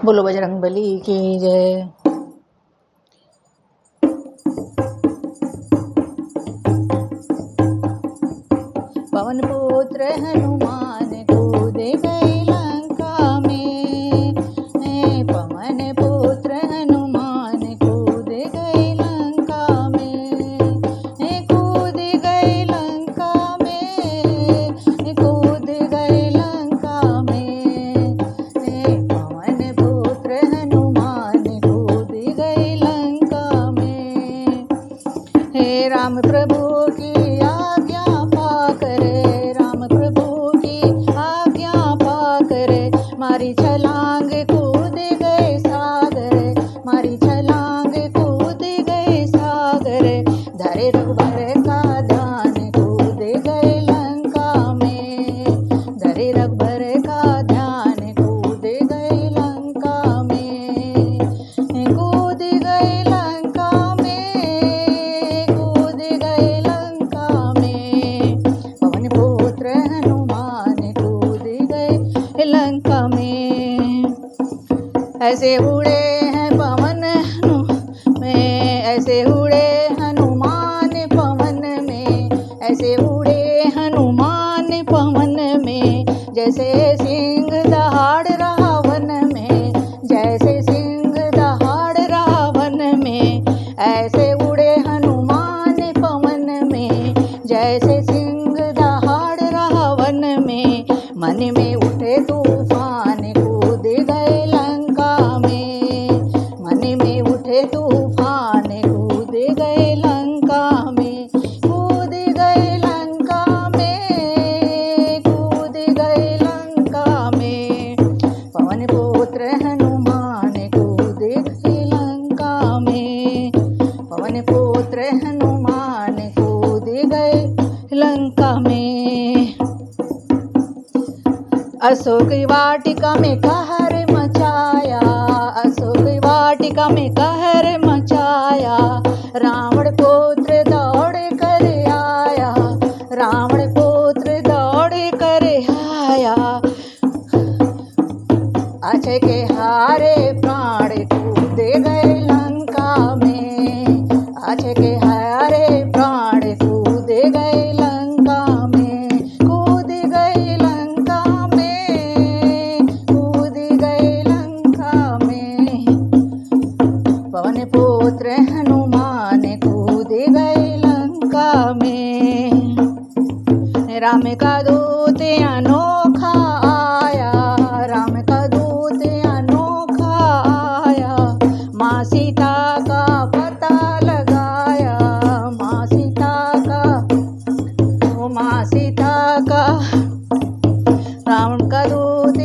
बोलो बजरंगबली की जय। पवन पुत्र हनुमान कूद गए लंका में। पवन पुत्र हनुमान कूद गए लंका में। कूद गए लंका में। कूद गए लंका में। पवन पुत्र हनुमान कूद गए लंका में। हे राम प्रभु की आज्ञा पाकर, राम प्रभु की आज्ञा पाकर मारी छलांग कूद गए सागर। मारी छलांग कूद गए सागर। धरे रघुबर का ध्यान कूद गए लंका में। धरे रघुबर का ध्यान कूद गए लंका में। कूद गए लंका में। कूद गए लंका में। पवन पुत्र हनुमान कूद गए लंका में। ऐसे उड़े हैं पवन में, ऐसे उड़े हनुमान पवन में। ऐसे उड़े हनुमान पवन में। जैसे सिंह दहाड़ रावण में। जैसे सिंह दहाड़ रावण में। ऐसे उड़े हनुमान पवन में। जैसे सिंह दहाड़ रावण में। मन में उठे तूफान कूद गए लंका में। मन में उठे तूफान कूद गए लंका में। कूद गए लंका में। कूद गए लंका में। पवन पुत्र हनुमान कूद गए लंका में। पवन पुत्र हनुमान कूद गए लंका में। अशोक वाटिका में कहर मचाया। अशोक वाटिका में कहर मचाया। रावण पुत्र दौड़ कर आया। रावण पुत्र दौड़ कर आया। अक्षय के हारे प्राण कूद गए लंका में। अक्षय के हारे प्राण कूद गए लंका में। कूद गए लंका में। कूद गए लंका में। पवन पुत्र हनुमान कूद गए लंका में। राम का दूत अनोखा आया। राम का दूत अनोखा आया। माँ सीता का पता लगाया। माँ सीता का, माँ सीता का। रावण का दूत